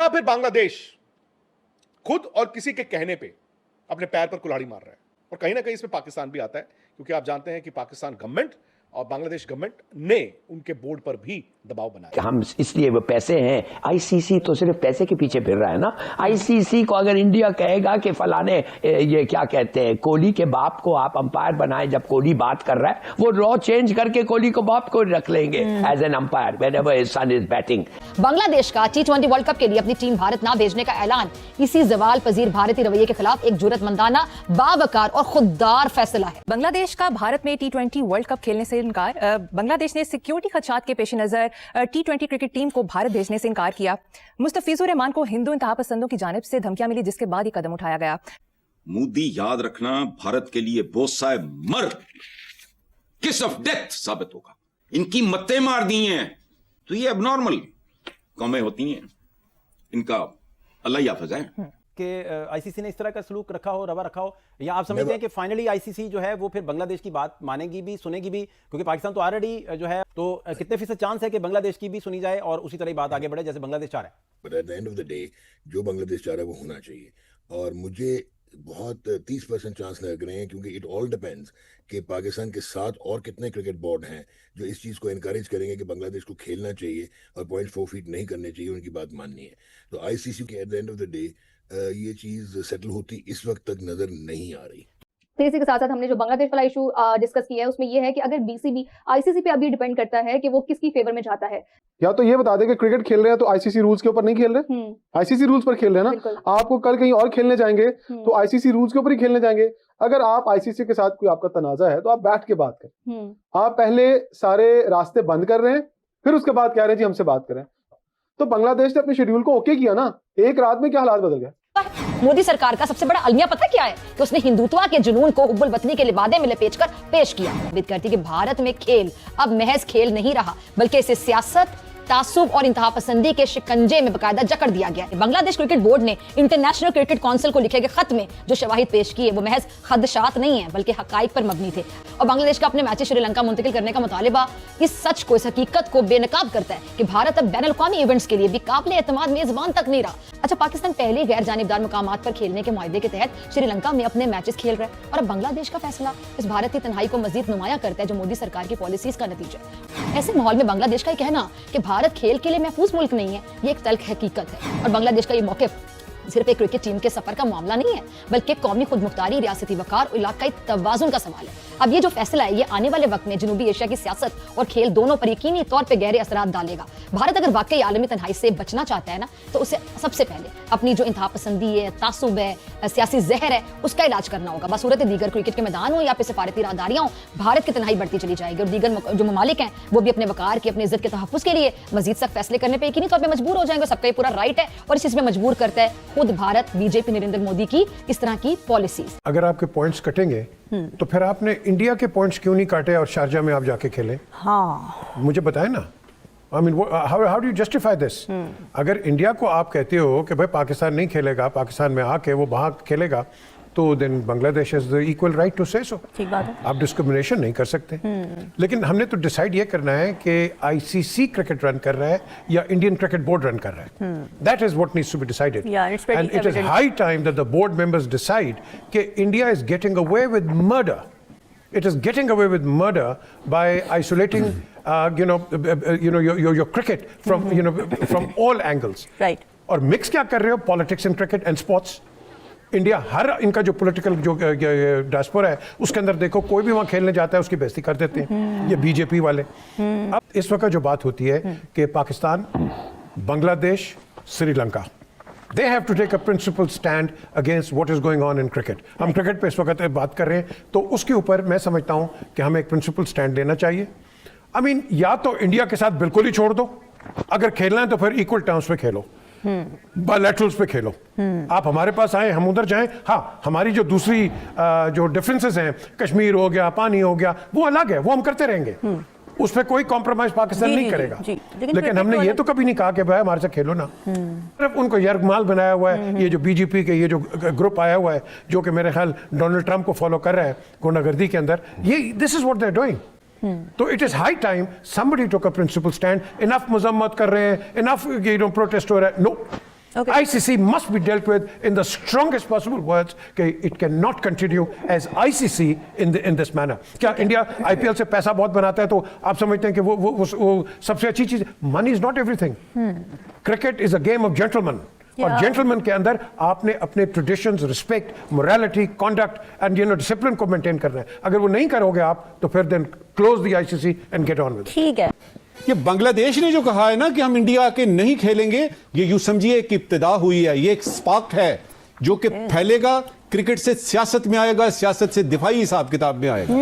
या फिर बांग्लादेश खुद और किसी के कहने पे अपने पैर पर कुल्हाड़ी मार रहा है। और कहीं ना कहीं इसमें पाकिस्तान भी आता है, क्योंकि आप जानते हैं कि पाकिस्तान गवर्नमेंट और बांग्लादेश गवर्नमेंट ने उनके बोर्ड पर भी दबाव बनाया। हम इसलिए वो पैसे हैं, आईसीसी तो सिर्फ पैसे के पीछे फिर रहा है ना। आईसीसी को अगर इंडिया कहेगा कि फलाने ये क्या कहते हैं कोहली के बाप को आप अंपायर बनाए, जब कोहली बात कर रहा है वो लॉ चेंज करके कोहली को बाप को रख लेंगे as an umpire whenever his son is batting. Bangladesh का T20 वर्ल्ड कप के लिए अपनी टीम भारत ना भेजने का ऐलान इसी जवाल पजीर भारतीय रवैये के खिलाफ एक जुर्रतमंदाना, बावकार और खुददार फैसला है। बांग्लादेश का भारत में T20 वर्ल्ड कप खेलने से इनकार। बांग्लादेश ने सिक्योरिटी खदशात के पेश नजर T20 क्रिकेट टीम को भारत भेजने से इनकार किया। मुस्तफिजुर रहमान को हिंदू इंतहा पसंदों की जानिब से धमकियां मिली, जिसके बाद ये कदम उठाया गया। मोदी याद रखना, भारत के लिए बोसाए मर किस ऑफ डेथ साबित होगा। इनकी मत्ते मार दी हैं तो ये एबनॉर्मल कौमें होती हैं, इनका अल्लाह याफिज है कि आईसीसी ने इस तरह का सलूक रखा हो, रवा रखा हो, या आप समझते हैं कि फाइनली आईसीसी जो है वो फिर बांग्लादेश की बात मानेगी भी, सुनेगी भी, क्योंकि पाकिस्तान तो ऑलरेडी जो है, तो कितने फीसद चांस है कि बांग्लादेश की भी सुनी जाए और उसी तरह बात आगे बढ़े जैसे बांग्लादेश चाह रहा है। But at the end of the day जो बांग्लादेश चाह रहा है वो होना चाहिए, और मुझे बहुत 30% चांस लग रहे हैं, क्योंकि इट ऑल डिपेंड्स कि पाकिस्तान के साथ और कितने क्रिकेट बोर्ड हैं जो इस चीज़ को इनकरेज करेंगे कि बांग्लादेश को खेलना चाहिए और पॉइंट फोरफीट नहीं करने चाहिए, उनकी बात माननी है। तो आईसीसी के at the end of the day ये चीज़ सेटल होती इस वक्त तक नज़र नहीं आ रही। तो इसी के साथ साथ हमने जो बांग्लादेश वाला इशू डिस्कस किया है उसमें ये है कि अगर बीसीबी आईसीसी पे अभी डिपेंड करता है कि वो किसकी फेवर में जाता है। या तो ये बता दें कि क्रिकेट खेल रहे हैं तो आईसीसी रूल्स के ऊपर नहीं खेल रहे, आईसीसी रूल्स पर खेल रहे हैं ना। आपको कल कहीं और खेलने जाएंगे तो आईसीसी रूल्स के ऊपर ही खेलने जाएंगे। अगर आप आईसीसी के साथ कोई आपका तनाजा है तो आप बैठ के बात करें। आप पहले सारे रास्ते बंद कर रहे हैं, फिर उसके बाद कह रहे हैं जी हमसे बात करें। तो बांग्लादेश ने अपने शेड्यूल को ओके किया ना, एक रात में क्या हालात बदल गए। मोदी सरकार का सबसे बड़ा अलमिया पता क्या है कि उसने हिंदुत्व के जुनून को हुब्बुल वतनी के लिबादे में लपेटकर पेश किया। उम्मीद करती कि भारत में खेल अब महज खेल नहीं रहा, बल्कि इसे सियासत, तासुब और इंतहा पसंदी के शिकंजे में बकायदा जकड़ दिया गया है। बांग्लादेश क्रिकेट बोर्ड ने इंटरनेशनल क्रिकेट काउंसिल को लिखे गए खत में जो शवाहिद पेश किए वो महज खदशात नहीं है बल्कि हकाइक पर मबनी थे। और बांग्लादेश का अपने मैचेस श्रीलंका मुंतकिल करने का मुतालिबा इस सच को, इस हकीकत को बेनकाब करता है कि भारत अब बैनुल अक़वामी इवेंट्स के लिए भी काबिल एतमाद मेजबान तक नहीं रहा। अच्छा, पाकिस्तान पहले गैर जानिबदार मुकामात पर खेलने के मुआहदे के तहत श्रीलंका में अपने मैचेस खेल रहा है, और अब बांग्लादेश का फैसला इस भारत की तन्हाई को मजीद नुमाया करता है जो मोदी सरकार की पॉलिसीज का नतीजा है। ऐसे माहौल में बांग्लादेश का कहना कि भारत खेल के लिए महफूज मुल्क नहीं है, ये एक तल्ख हकीकत है। और बांग्लादेश का ये मौक़िफ़ सिर्फ एक क्रिकेट टीम के सफर का मामला नहीं है, बल्कि कौमी खुदमुख्तारी, रियासती वकार और इलाकाई तवाज़ुन का सवाल है। अब ये जो फैसला है ये आने वाले वक्त में जनूबी एशिया की सियासत और खेल दोनों पर यकीनी तौर पे गहरे असरात डालेगा। भारत अगर वाकई आलमी तन्हाई से बचना चाहता है ना, तो उसे सबसे पहले अपनी जो इंतहा पसंदी है, तासुब है, सियासी जहर है, उसका इलाज करना होगा। बसूरत दीगर क्रिकेट के मैदान हो या फिर सिफारती राहदारियां हो, भारत की तन्हाई बढ़ती चली जाएगी और दीगर जो ममालिक हैं वो भी अपने वकार की, अपनी इज्जत के तहफ़्फ़ुज़ के लिए मजीद सख्त फैसले करने पर यकीनी तौर पर मजबूर हो जाएंगे। सबका ये पूरा राइट है और इस चीज़ में मजबूर करता है खुद भारत, बीजेपी नरेंद्र मोदी की इस तरह की पॉलिसीज। अगर आपके पॉइंट्स कटेंगे तो फिर आपने इंडिया के पॉइंट्स क्यों नहीं काटे और शारजा में आप जाके खेलें? हाँ, मुझे बताएं ना। I mean how do you justify this? अगर इंडिया को आप कहते हो कि भाई पाकिस्तान नहीं खेलेगा, पाकिस्तान में आके वो वहाँ खेलेगा, तो then Bangladesh has the equal right to say so. ठीक बात है, आप डिस्क्रिमिनेशन नहीं कर सकते। लेकिन हमने तो डिसाइड ये करना है कि आईसीसी क्रिकेट रन कर रहा है या इंडियन क्रिकेट बोर्ड रन कर रहा है। That is what needs to be decided, and it is high time that the board members decide कि India is getting away with murder. It is getting away with murder by isolating, your cricket from, from all angles. Right. और mix क्या कर रहे हो politics and cricket and sports? India हर इनका जो political जो डायस्पोरा है उसके अंदर देखो, कोई भी वहाँ खेलने जाता है उसकी बेइज्जती कर देते हैं ये बीजेपी वाले। अब इस वक्त जो बात होती है कि Pakistan, Bangladesh, Sri Lanka, they have to take a principled stand against what is going on in cricket. हम क्रिकेट पे इस वक्त बात कर रहे हैं तो उसके ऊपर मैं समझता हूँ कि हमें एक प्रिंसिपल स्टैंड लेना चाहिए। I mean, या तो इंडिया के साथ बिल्कुल ही छोड़ दो, अगर खेलना है तो फिर इक्वल टर्म्स पे खेलो, बायलैटरल्स पे खेलो। आप हमारे पास आए, हम उधर जाएं। हाँ, हमारी जो दूसरी जो डिफरेंसेस हैं, कश्मीर हो गया, पानी हो गया, वो अलग है, वो हम करते रहेंगे, उस पर कोई कॉम्प्रोमाइज पाकिस्तान नहीं करेगा। लेकिन हमने ये तो कभी नहीं कहा कि भाई हमारे से खेलो ना। सिर्फ उनको यरगमाल बनाया हुआ है, ये जो बीजेपी के ये जो ग्रुप आया हुआ है जो कि मेरे ख्याल डोनाल्ड ट्रंप को फॉलो कर रहा है गुंडागर्दी के अंदर, ये this is what they are doing. तो it is high time somebody took a principled stand. Enough मजम्मत कर रहे हैं, इनफ प्रोटेस्ट हो रहा है। No, ICC must be dealt with in the strongest possible words. It cannot continue as ICC in this manner. क्या India IPL से पैसा बहुत बनाता है तो आप समझते हैं कि वो सबसे अच्छी चीज? Money is not everything. Cricket is a game of gentlemen. और जेंटलमैन के अंदर आपने अपने traditions, respect, morality, conduct and discipline को मेंटेन करना है. अगर वो नहीं करोगे आप तो फिर then close the ICC and get on with. ठीक है. ये बांग्लादेश ने जो कहा है ना कि हम इंडिया के नहीं खेलेंगे, ये यूं समझिए कि इब्तिदा हुई है. ये एक स्पार्क है जो कि फैलेगा, क्रिकेट से सियासत में आएगा, सियासत से दिफाई हिसाब किताब में आएगा.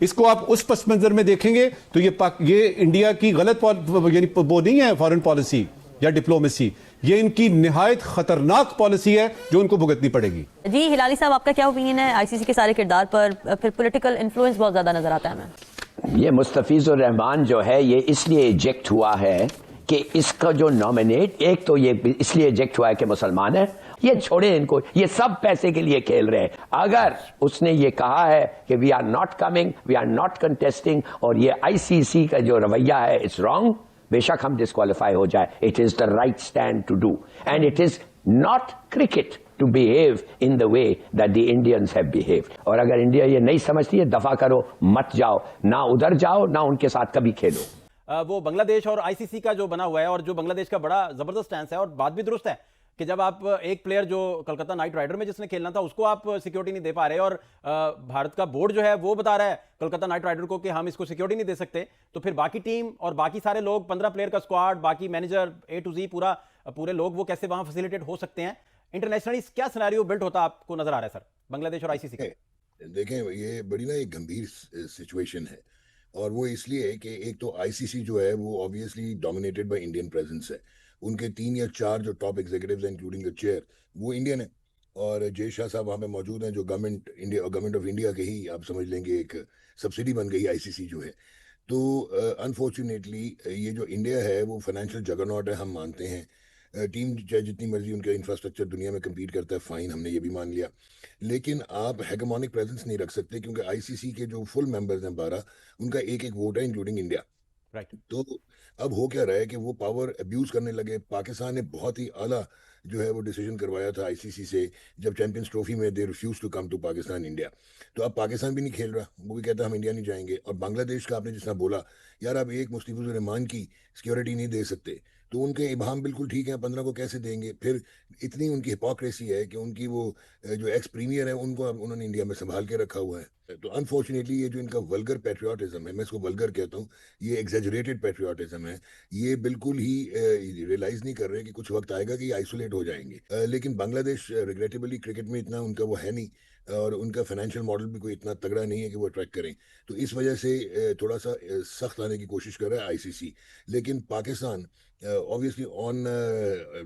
इसको आप उस पस मंजर में देखेंगे तो ये इंडिया की गलत यानी वो नहीं है फॉरेन पॉलिसी या डिप्लोमेसी, ये इनकी निहायत खतरनाक पॉलिसी है जो उनको भुगतनी पड़ेगी. जी हिलाली साहब, आपका क्या ओपिनियन है आईसीसी के सारे किरदार पर? फिर पॉलिटिकल इन्फ्लुएंस बहुत ज्यादा नजर आता है हमें. ये मुस्तफिजुर रहमान जो है ये इसलिए इजेक्ट हुआ है कि इसका जो नॉमिनेट, एक तो ये इसलिए इजेक्ट हुआ है कि मुसलमान है. ये छोड़े इनको, ये सब पैसे के लिए खेल रहे हैं. अगर उसने ये कहा है कि we are not coming, we are not contesting, और ये ICC का जो रवैया है इट्स रॉन्ग, बेशक हम डिस्क्वालीफाई हो जाए, it is the right stand to do, and it is not cricket to behave in the way that the Indians have behaved. और अगर इंडिया ये नहीं समझती है, दफा करो, मत जाओ, ना उधर जाओ ना उनके साथ कभी खेलो. वो बांग्लादेश और ICC का जो बना हुआ है और जो बांग्लादेश का बड़ा जबरदस्त स्टैंड है, और बात भी दुरुस्त है कि जब आप एक प्लेयर जो कलकत्ता नाइट राइडर में जिसने खेलना था उसको आप सिक्योरिटी नहीं दे पा रहे, और भारत का बोर्ड जो है वो बता रहा है कलकत्ता नाइट राइडर को कि हम इसको सिक्योरिटी नहीं दे सकते, तो फिर बाकी टीम और बाकी सारे लोग, 15 प्लेयर का स्क्वाड, बाकी मैनेजर A to Z पूरे लोग, वो कैसे वहां फैसिलिटेट हो सकते हैं? इंटरनेशनली क्या सिनेरियो बिल्ड होता आपको नजर आ रहा है सर बांग्लादेश और ICC का? देखें, ये बड़ी ना एक गंभीर सिचुएशन है, और वो इसलिए है कि एक तो ICC जो है वो obviously dominated by Indian presence है. उनके 3 या 4 जो टॉप एग्जीक्यूटिव्स हैं इंक्लूडिंग द चेयर, वो इंडियन है, और जय शाह साहब वहाँ पे मौजूद हैं जो गवर्नमेंट ऑफ इंडिया के ही आप समझ लेंगे एक सब्सिडी बन गई ICC जो है. तो अनफॉर्चुनेटली ये जो इंडिया है वो फाइनेंशियल जगरनॉट है, हम मानते हैं. टीम चाहे जितनी मर्जी उनका इंफ्रास्ट्रक्चर दुनिया में कम्पीट करता है, फाइन, हमने ये भी मान लिया, लेकिन आप हेगेमोनिक प्रेजेंस नहीं रख सकते क्योंकि ICC के जो फुल मेंबर्स हैं 12, उनका एक वोट है इंक्लूडिंग इंडिया. राइट. तो अब हो क्या रहा है कि वो पावर अब्यूज करने लगे. पाकिस्तान ने बहुत ही आला जो है वो डिसीजन करवाया था ICC से जब चैंपियंस ट्रॉफी में they refuse to come to Pakistan India. तो अब पाकिस्तान भी नहीं खेल रहा, वो भी कहता हम इंडिया नहीं जाएंगे. और बांग्लादेश का आपने जिस तरह बोला, यार आप एक मुस्तफिजुर रहमान की सिक्योरिटी नहीं दे सकते, तो उनके इबाम बिल्कुल ठीक है, 15 को कैसे देंगे? फिर इतनी उनकी हिपोक्रेसी है कि उनकी वो जो एक्स प्रीमियर है उनको उन्होंने इंडिया में संभाल के रखा हुआ है. तो अनफॉर्चुनेटली ये जो इनका वल्गर पैट्रियाटिज्म है, मैं इसको वल्गर कहता हूँ, ये एग्जेजरेटेड पैट्रियाटिज्म है, ये बिल्कुल ही रियलाइज नहीं कर रहे कि कुछ वक्त आएगा कि आइसोलेट हो जाएंगे. लेकिन बांग्लादेश रिग्रेटेबली क्रिकेट में इतना उनका वो है नहीं, और उनका फाइनेंशियल मॉडल भी कोई इतना तगड़ा नहीं है कि वो अट्रैक्ट करें. तो इस वजह से थोड़ा सा सख्त आने की कोशिश कर रहा है ICC. लेकिन पाकिस्तान ऑब्वियसली ऑन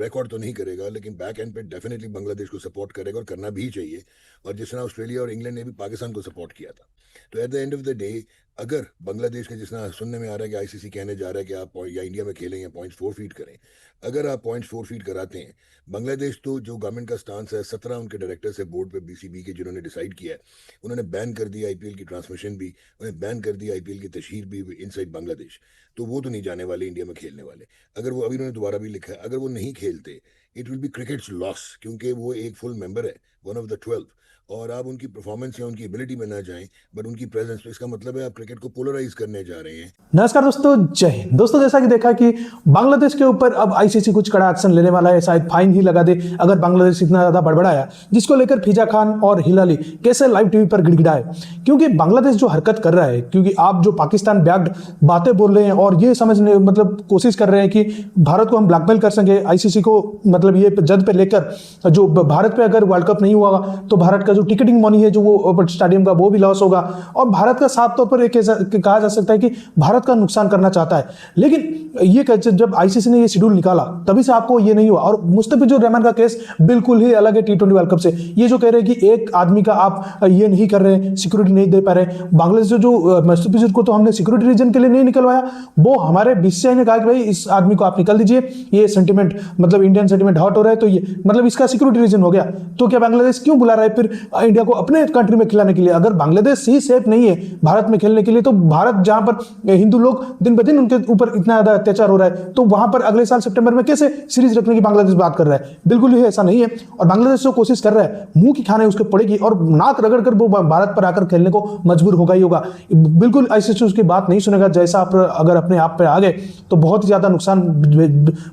रिकॉर्ड तो नहीं करेगा, लेकिन बैक एंड पे डेफिनेटली बांग्लादेश को सपोर्ट करेगा, और करना भी चाहिए. और जिस तरह ऑस्ट्रेलिया और इंग्लैंड ने भी पाकिस्तान को सपोर्ट किया था. तो at the end of the day अगर बांग्लादेश के, जिस तरह सुनने में आ रहा है कि ICC कहने जा रहा है कि आप या इंडिया में खेलें या पॉइंट्स फोरफीट करें, अगर आप पॉइंट्स फोरफीट कराते हैं, बांग्लादेश तो जो गवर्नमेंट का स्टांस है, 17 उनके डायरेक्टर्स है बोर्ड पे BCB के जिन्होंने डिसाइड किया है, उन्होंने बैन कर दिया IPL की ट्रांसमिशन भी, उन्हें बैन कर दिया IPL की तशहीर भी इनसाइड बांग्लादेश. तो वो तो नहीं जाने वाले इंडिया में खेलने वाले. अगर वो, अभी उन्होंने दोबारा भी लिखा है, अगर वो नहीं खेलते it will be crickets loss, क्योंकि वो एक फुल मेंबर है, वन ऑफ द 12, और आप उनकी परफॉर्मेंस या उनकी एबिलिटी में ना जाएं बट उनकी प्रेजेंस, तो इसका मतलब है आप क्रिकेट को पोलराइज करने जा रहे हैं. नमस्कार दोस्तों, जय हिंद. दोस्तों, जैसा कि देखा कि बांग्लादेश के ऊपर अब ICC कुछ कड़ा एक्शन लेने वाला है, शायद फाइन ही लगा दे अगर बांग्लादेश इतना ज्यादा बड़बड़ाया, जिसको लेकर फिजा खान और हिलाली कैसे लाइव टीवी पर गिड़गिड़ाए. क्योंकि बांग्लादेश जो हरकत कर रहा है, क्योंकि आप जो पाकिस्तान बैक्ड बातें बोल रहे हैं और ये समझने मतलब कोशिश कर रहे हैं कि भारत को हम ब्लैकमेल कर सके, ICC को मतलब ये जद पे लेकर, जो भारत पे अगर वर्ल्ड कप नहीं हुआ तो भारत का जो टिकटिंग मनी है जो वो स्टेडियम का वो भी लॉस होगा, और भारत का साफ तौर पर एक कहा जा सकता है कि भारत का नुकसान करना चाहता है. लेकिन ये जब ICC ने ये शेड्यूल निकाला तभी से आपको ये नहीं हुआ. और मुस्तफिजुर रहमान का केस बिल्कुल ही अलग है T20 वर्ल्ड कप से. ये जो कह रहे हैं कि एक आदमी का आप ये नहीं कर रहे, सिक्योरिटी नहीं दे पा रहे, बांग्लादेश जो मुस्तफिजुर को तो हमने सिक्योरिटी रीजन के लिए नहीं निकलवाया, वो हमारे BCCI ने कहा कि भाई इस आदमी को आप निकल दीजिए, ये सेंटिमेंट मतलब इंडियन सेंटिमेंट हॉट हो रहा है, तो ये मतलब इसका सिक्योरिटी रीजन हो गया. तो क्या बांग्लादेश क्यों बुला रहा है फिर इंडिया को अपने कंट्री में खिलाने के लिए। अगर बांग्लादेश ही सेफ नहीं है भारत में खेलने के लिए, तो भारत जहां पर हिंदू लोग दिन ब दिन उनके ऊपर इतना ज्यादा अत्याचार हो रहा है, तो वहां पर अगले साल सितंबर में कैसे सीरीज रखने की बांग्लादेश बात कर रहा है? बिल्कुल ही ऐसा नहीं है। और बांग्लादेश जो कोशिश कर रहा है, मुंह की खाने उसके पड़ेगी और नाक रगड़ कर वो भारत पर आकर खेलने को मजबूर होगा ही होगा। बिल्कुल आईसीसी उसकी बात नहीं सुनेगा। जैसा आप अगर अपने आप पे आ गए तो बहुत ही ज्यादा नुकसान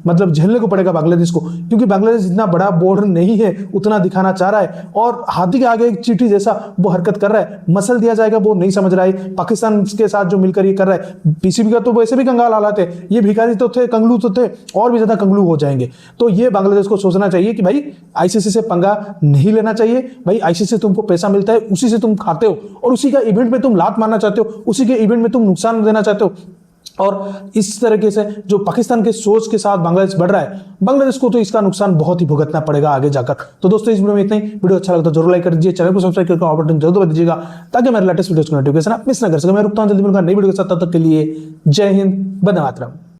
मतलब झेलने को पड़ेगा बांग्लादेश को, क्योंकि बांग्लादेश इतना बड़ा बॉर्डर नहीं है उतना दिखाना चाह रहा है, और हाथी के आगे एक चींटी जैसा वो हरकत कर रहा है। मसल दिया जाएगा वो नहीं समझ रहा है। पाकिस्तान के साथ जो मिलकर ये कर रहा है, पीसीबी का तो वैसे भी कंगाल हालात है, ये भिखारी तो थे, कंगलू तो थे, और भी ज्यादा कंगलू हो जाएंगे। तो ये बांग्लादेश को सोचना चाहिए कि भाई आईसीसी से पंगा नहीं लेना चाहिए। भाई आईसीसी से तुमको पैसा मिलता है, उसी से तुम खाते हो, और उसी का इवेंट में तुम लात मारना चाहते हो, उसी के इवेंट में तुम नुकसान देना चाहते हो। और इस तरीके से जो पाकिस्तान के सोच के साथ बांग्लादेश बढ़ रहा है, बांग्लादेश को तो इसका नुकसान बहुत ही भुगतना पड़ेगा आगे जाकर। तो दोस्तों इस वीडियो में इतना ही। वीडियो अच्छा लगता है जरूर लाइक कर दीजिए, चैनल को सब्सक्राइब करके ऑल बटन जरूर दबा दीजिएगा, ताकि मेरे लेटेस्ट वीडियोस की नोटिफिकेशन आप मिस ना कर सके। मैं रुकता हूं जल्दी मिलूंगा नई वीडियो के साथ, तब तक के लिए जय हिंद, वंदे मातरम।